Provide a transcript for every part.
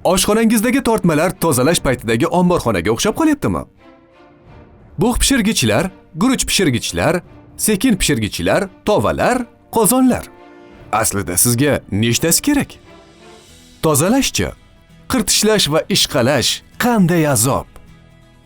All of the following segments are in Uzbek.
Oshxonangizdagi tortmalar tozalash paytidagi omborxonaga o'xshab qolyaptimi? Bug' pishirgichlar, guruch pishirgichlar, sekin pishirgichlar, tovalar, qozonlar. Aslida sizga nechtasi kerak? Tozalashchi, qirtishlash va ishqalash qanday azob.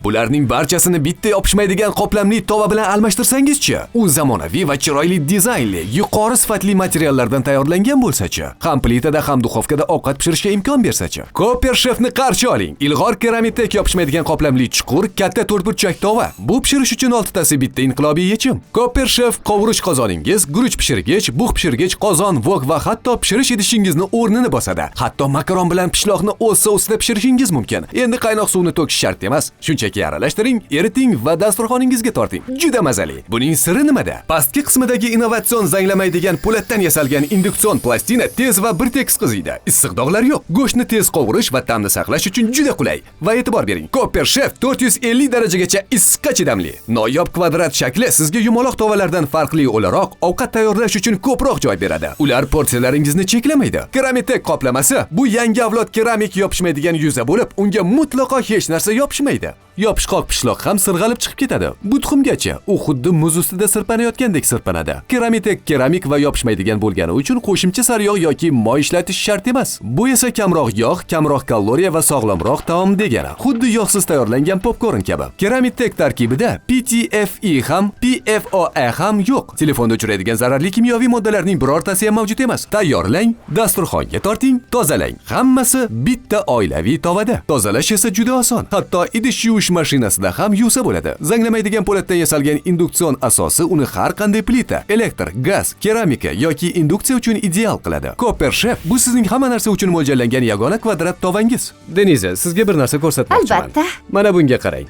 Bularning barchasini bitta yopishmaydigan qoplamli tova bilan almashtirsangizchi, u zamonaviy va chiroyli dizaynli, yuqori sifatli materiallardan tayyorlangan bo'lsa-chi, ham plitada ham duxovkada ovqat pishirishga imkon bersa-chi. Copper Chefni qarshi oling. Ilg'or keramikdek yopishmaydigan qoplamli chuqur, katta to'rtburchak tova. Bu pishirish uchun 6 tasi bitta inqilobiy yechim. Copper Chef qovurish qozoningiz, guruch pishirgich, bug' pishirgich, qozon, vok va hatto pishirish idishingizni o'rnini bosadi. Hatto makaron bilan pishloqni o'z sousida pishirishingiz mumkin. Endi qaynoq suvni to'kish shart emas. Shunchaki aralashtiring, eriting va dasturxoningizga torting. Juda mazali. Buning siri nimada? Pastki qismidagi innovatsion zanglamaydigan po'latdan yasalgan induksion plastina tez va bir tekis qiziydi. Issiq dog'lar yo'q. Go'shtni tez qovurish va ta'mni saqlash uchun juda qulay. Va e'tibor bering, Copper Chef 450 darajagacha issiqqa chidamli. Noyob kvadrat shakli sizga yumaloq tovalardan farqli o'laroq ovqat tayyorlash uchun ko'proq joy beradi. Ular porsiyalaringizni cheklamaydi. Keramik qoplamasi bu yangi avlod keramik yopishmaydigan yuza bo'lib, unga mutlaqo hech narsa yopishmaydi. Yopishqoq pishloq ham sirg'alib chiqib ketadi. Bu tuxumgacha u xuddi muz ustida sirpanayotgandek sirpanadi. Keramik va yopishmaydigan bo'lgani uchun qo'shimcha sariyog' yoki moy ishlatish shart emas. Bu esa kamroq yog', kamroq kaloriya va sog'lomroq taom degani. Xuddi yog'siz tayyorlangan popkorn kabi. Keramik tarkibida PTFE ham, PFOA ham yo'q. Telefonda uchraydigan zararli kimyoviy moddalarning birortasi ham mavjud emas. Tayyorlang, dasturxonga torting, tozalang. Hammasi bitta oilaviy tovada. Tozalash esa juda oson. Hatto idish yuvish mashinasida ham yuvsa bo'ladi. Zanglamaydigan po'latdan yasalgan induksion asosi uni har qanday plita, elektr, gaz, keramika yoki induksiya uchun ideal qiladi. Copper Chef bu sizning hamma narsa uchun mo'ljallangan yagona kvadrat tovangiz. Deniza, sizga bir narsa ko'rsatmoqchiman. Albatta. Mana bunga qarang.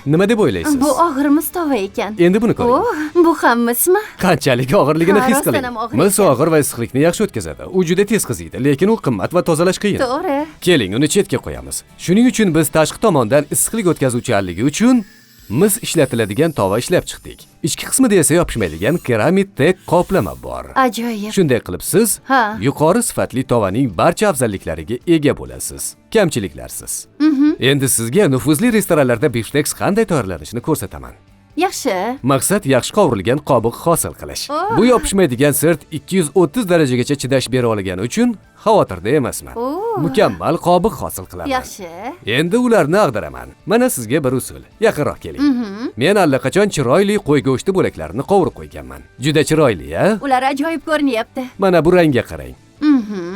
Nima deb o'ylaysiz? Bu og'ir mis tova ekan. Endi buni ko'ring. Bu ham mismi? Qanchalik og'irligini his qiling. Mis og'ir va issiqlikni yaxshi o'tkazadi. U juda tez qiziydi, lekin u qimmat va tozalash qiyin. To'g'ri. Keling, uni chetga qo'yamiz. Shuning uchun biz tashqi tomondan issiqlik o'tkazuvchanligi uchun mis ishlatiladigan tova ishlab chiqdik. Ichki qismida esa yopishmaydigan keramik qoplama bor. Ajoyib. Shunday qilib siz yuqori sifatli tovaning barcha afzalliklariga ega bo'lasiz. Kamchiliklarsiz. Endi sizga nufuzli restoranlarda bifsteks qanday tayyorlanishini ko'rsataman. Yaxshi. Maqsad yaxshi qovurilgan qobiq hosil qilish. Bu yopishmaydigan sirt 230 darajagacha chidash bera olgani uchun xavotirda emasman. Mukammal qobiq hosil qilaman. Yaxshi. Endi ularni ag'daraman. Mana sizga bir usul. Yaqinroq keling. Men allaqachon chiroyli qo'y go'shti bo'laklarini qovurib qo'yganman. Juda chiroyli-a? Ular ajoyib ko'rinyapti. Mana bu rangga qarang.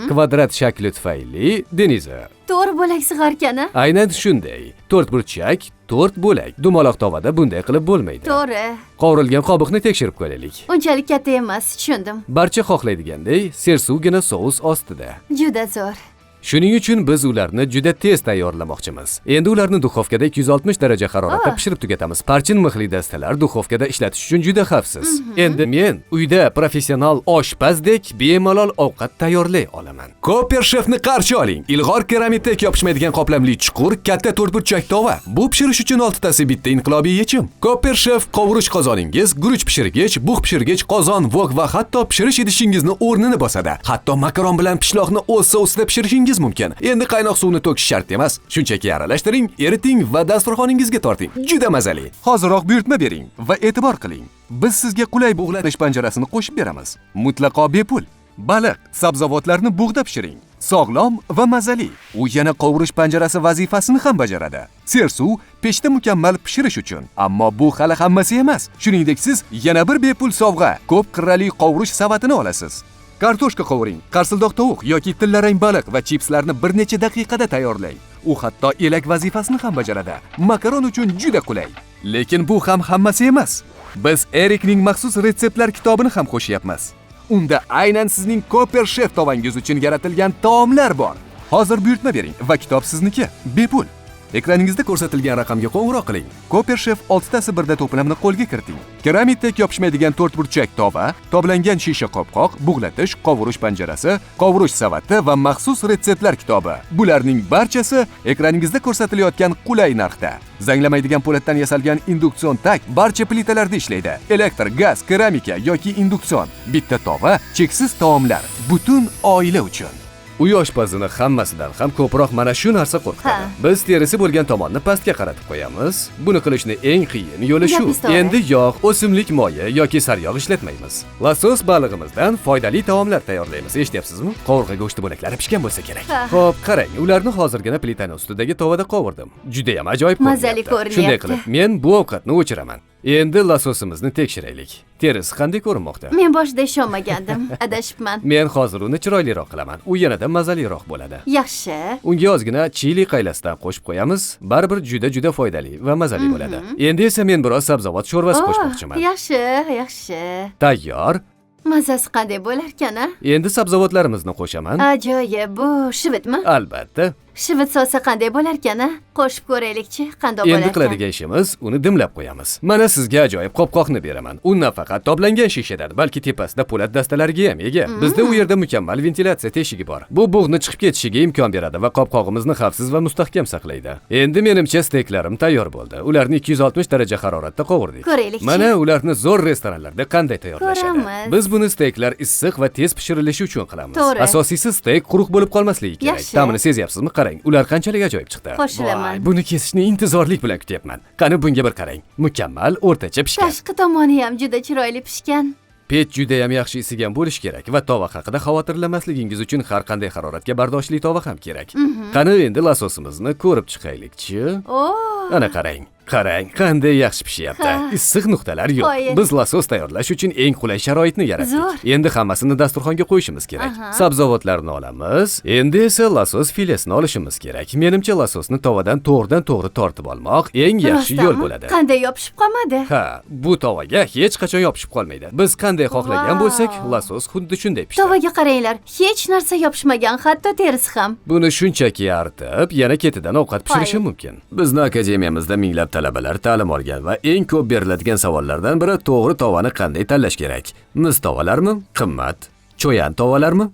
Kvadrat shakli tufayli Deniza. 4 bo'lak sig'arkani? Aynan shunday. 4 burchak, 4 bo'lak. Dumaloq tovada bunday qilib bo'lmaydi. To'g'ri. Qovurilgan qobiqni tekshirib ko'raylik. Unchalik katta emas, tushundim. Barcha xohlaydiganday sersuvgina sous ostida. Juda zo'r. Shuning uchun biz ularni juda tez tayyorlamoqchimiz. Endi ularni duxovkada 260 daraja haroratda pishirib tugatamiz. Parchin mixli dastalar duxovkada ishlatish uchun juda xavfsiz. Endi men uyda professional oshpazdek bemalol ovqat tayyorlay olaman. Copper Chefni qarshi oling. Ilg'or keramikdek yopishmaydigan qoplamli chuqur, katta to'rtburchak tova. Bu pishirish uchun 6 tasi bitta inqilobiy yechim. Copper Chef qovurish qozoningiz, guruch pishirgich, bug' pishirgich, qozon, vok va hatto pishirish idishingizni o'rnini bosadi. Hatto makaron bilan pishloqni o'z sousida pishirishingiz mumkin. Endi qaynoq suvni to'kish shart emas. Shunchaki aralashtiring, eriting va dasturxoningizga torting. Juda mazali. Hozirroq buyurtma bering va e'tibor qiling. Biz sizga qulay bug'latish panjarasini qo'shib beramiz. Mutlaqo bepul. Baliq, sabzavotlarni bug'da pishiring. Sog'lom va mazali. U yana qovurish panjarasi vazifasini ham bajaradi. Sersuv pechda mukammal pishirish uchun. Ammo bu hali hammasi emas. Shuningdek siz yana bir bepul sovg'a, ko'p qirrali qovurish savatini olasiz. Kartoshka qovuring, qarsildoq tovuq yoki tillarang baliq va chipslarni bir necha daqiqada tayyorlang. U hatto elak vazifasini ham bajaradi. Makaron uchun juda qulay. Lekin bu ham hammasi emas. Biz Erikning maxsus retseptlar kitobini ham qo'shyapmiz. Unda aynan sizning Copper Chef tovangiz uchun yaratilgan taomlar bor. Hozir buyurtma bering va kitob sizniki. Bepul. Ekraningizda ko'rsatilgan raqamga qo'ng'iroq qiling. Copper Chef 6 tasi birda to'plamni qo'lga kiriting. Keramikdek yopishmaydigan 4 burchak tova, toblangan shisha qopqoq, bug'latish, qovurish panjarasi, qovurish savati va maxsus retseptlar kitobi. Bularning barchasi ekraningizda ko'rsatilayotgan qulay narxda. Zanglamaydigan po'latdan yasalgan induksion tak barcha plitalarda ishlaydi. Elektr, gaz, keramika yoki induksion. Bitta tova, cheksiz taomlar, butun oila uchun. Uy oshpazini hammasidan ham ko'proq mana shu narsa qo'rqitadi. Ha. Biz terisi bo'lgan tomonni pastga qaratib qo'yamiz. Buni qilishni eng qiyin yo'li shu. Gapingiz to'g'ri. Endi yog', o'simlik moyi yoki saryog' ishlatmaymiz. Losos balig'imizdan foydali taomlar tayyorlaymiz. Eshityapsizmi? Qovurg'a go'shti bo'laklari pishgan bo'lsa kerak. Ha. Xo'p, qarang, ularni hozirgina plitani ustidagi tovada qovurdim. Juda ham ajoyib Mazali ko'rinyapti. Shunday qilib, men bu ovqatni o'chiraman. Endi lososimizni tekshiraylik. Terisi qanday ko'rinmoqda? Men boshida ishonmagandim. Adashibman. Men hozir uni chiroyliroq qilaman. U yanada mazaliroq bo'ladi. Yaxshi. Unga ozgina chili qaylasidan qo'shib qo'yamiz. Baribir juda foydali va mazali bo'ladi. Endi esa men biroz sabzavot sho'rvasi qo'shmoqchiman. Yaxshi, yaxshi. Tayyor. Mazasi qanday bo'larkan-a? Endi sabzavotlarimizni qo'shaman. Ajoyib. Bu shivitmi? Albatta. Shivit solsa qanday bo'larkan-a? Qo'shib ko'raylikchi, qanday bo'larkan? Endi qiladigan ishimiz uni dimlab qo'yamiz. Mana sizga ajoyib qopqoqni beraman. U nafaqat toblangan shishadan, balki tepasida po'lat dastalariga ham ega. Bizda u yerda mukammal ventilyatsiya teshigi bor. Bu bug'ni chiqib ketishiga imkon beradi va qopqog'imizni xavfsiz va mustahkam saqlaydi. Endi menimcha steklarim tayyor bo'ldi. Ularni 260 daraja haroratda qovurdik. Ko'raylikchi. Mana ularni zo'r restoranlarda qanday tayyorlashadi. Ko'ramiz. Biz buni steklar issiq va tez pishirilishi uchun qilamiz. To'g'ri. Asosiysi stek quruq bo'lib qolmasligi kerak. Yaxshi. Ta'mini sezyapsizmi? Qarang, ular qanchalik ajoyib chiqdi. Qo'shilaman. Voy, buni kesishni intizorlik bilan kutyapman. Qani bunga bir qarang. Mukammal o'rtacha pishgan. Tashqi tomoni ham juda chiroyli pishgan. Pech juda ham yaxshi isigan bo'lishi kerak va tova haqida xavotirlanmasligingiz uchun har qanday haroratga bardoshli tova ham kerak. Qani endi lososimizni ko'rib chiqaylik-chi. Oo. Ana qarang. Qarang, qanday yaxshi pishyapti. Ha. Issiq nuqtalar yo'q. Qoyil. Biz losos tayyorlash uchun eng qulay sharoitni yaratdik. Zo'r. Endi hammasini dasturxonga qo'yishimiz kerak. Aha. Sabzavotlarni olamiz. Endi esa losos filesini olishimiz kerak. Menimcha lososni tovadan to'g'ridan-to'g'ri tortib olmoq eng yaxshi yo'l Rostdanmi? bo'ladi. Qanday yopishib qolmadi? Ha, bu tovaga hech qachon yopishib qolmaydi. Biz qanday xohlagan Vau. bo'lsak, losos xuddi shunday pishadi. Tovaga qaranglar, hech narsa yopishmagan, hatto terisi ham. Buni shunchaki artib, yana ketidan ovqat pishirishi mumkin. Bizni akademiyamizda minglab talabalar ta'lim olgan va eng ko'p beriladigan savollardan biri to'g'ri tovani qanday tanlash kerak? Mis tovalarmi? Qimmat. Cho'yan tovalarmi?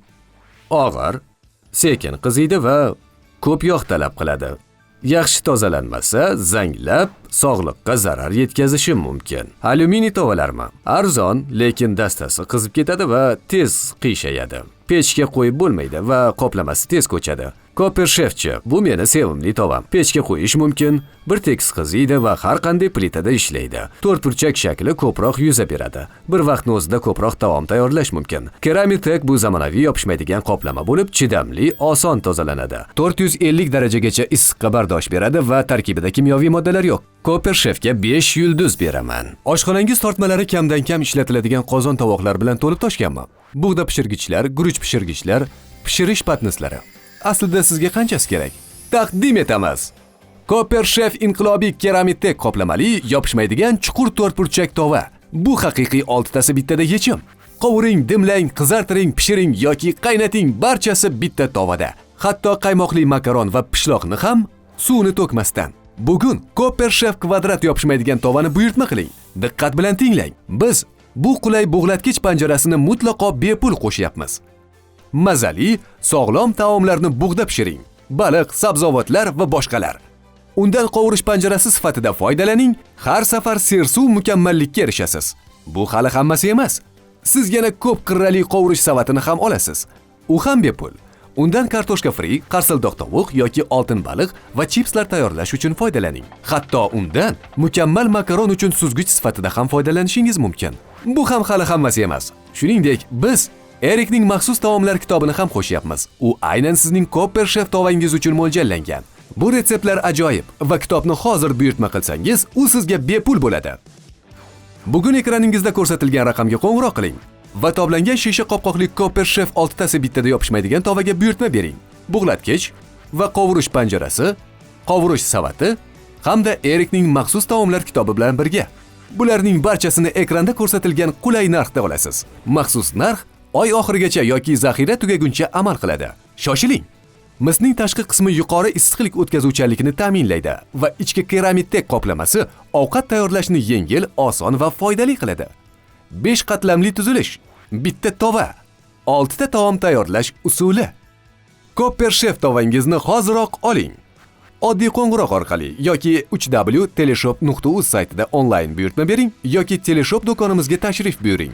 Og'ir, sekin qiziydi va ko'p yog' talab qiladi. Yaxshi tozalanmasa, zanglab, sog'liqqa zarar yetkazishi mumkin. Alyuminiy tovalarmi? Arzon, lekin dastasi qizib ketadi va tez qiyshayadi. Pechga qo'yib bo'lmaydi va qoplamasi tez ko'chadi. Copper Chefchi, bu meni sevimli tovam. Pechga qo'yish mumkin, bir tekis qiziydi va har qanday plitada ishlaydi. To'rtburchak shakli ko'proq yuza beradi. Bir vaqtning o'zida ko'proq taom tayyorlash mumkin. Keramitek bu zamonaviy yopishmaydigan qoplama bo'lib, chidamli, oson tozalanadi. 450 darajagacha issiqqa bardosh beradi va tarkibida kimyoviy moddalar yo'q. Copper Chefga 5 yulduz beraman. Oshxonangiz tortmalari kamdan kam ishlatiladigan qozon tovoqlar bilan to'lib toshganmi? Bug'da pishirgichlar, guruch pishirgichlar, pishirish patnislari. Aslida sizga qanchasi kerak? Taqdim etamiz. Copper Chef inqilobiy keramitek qoplamali, yopishmaydigan chuqur to'rtburchak tova. Bu haqiqiy 6 tasi bittada yechim. Qovuring, dimlang, qizartiring, pishiring yoki qaynating, barchasi bitta tovada. Hatto qaymoqli makaron va pishloqni ham suvni to'kmasdan. Bugun Copper Chef kvadrat yopishmaydigan tovani buyurtma qiling. Diqqat bilan tinglang. Biz bu qulay bug'latgich panjarasini mutlaqo bepul qo'shyapmiz. Mazali, sog'lom taomlarni bug'da pishiring. Baliq, sabzavotlar va boshqalar. Undan qovurish panjarasi sifatida foydalaning, har safar sersuv mukammallikka erishasiz. Bu hali hammasi emas. Siz yana ko'p qirrali qovurish savatini ham olasiz. U ham bepul. Undan kartoshka fri, qarsildoq tovuq yoki oltin baliq va chipslar tayyorlash uchun foydalaning. Hatto undan mukammal makaron uchun suzgich sifatida ham foydalanishingiz mumkin. Bu ham hali hammasi emas. Shuningdek, biz Erikning maxsus taomlar kitobini ham qo'shyapmiz. U aynan sizning Copper Chef tovangiz uchun mo'ljallangan. Bu retseptlar ajoyib va kitobni hozir buyurtma qilsangiz, u sizga bepul bo'ladi. Bugun ekraningizda ko'rsatilgan raqamga qo'ng'iroq qiling va toblangan shisha qopqoqli Copper Chef 6 tasi bittada yopishmaydigan tovaga buyurtma bering. Bug'latgich va qovurish panjarasi, qovurish savati hamda Erikning maxsus taomlar kitobi bilan birga. Bularning barchasini ekranda ko'rsatilgan qulay narxda olasiz. Maxsus narx oy oxirigacha yoki zaxira tugaguncha amal qiladi. Shoshiling! Misning tashqi qismi yuqori issiqlik o'tkazuvchanligini ta'minlaydi va ichki keramitek qoplamasi ovqat tayyorlashni yengil, oson va foydali qiladi. 5 qatlamli tuzilish, bitta tova, 6 ta taom tayyorlash usuli. Copper Chef tovangizni hoziroq oling. Oddiy qo'ng'iroq orqali yoki 3w.teleshop.uz saytida onlayn buyurtma bering yoki Teleshop do'konimizga tashrif buyuring.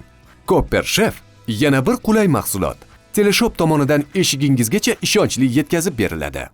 Copper Chef yana bir qulay mahsulot. Teleshop tomonidan eshigingizgacha ishonchli yetkazib beriladi.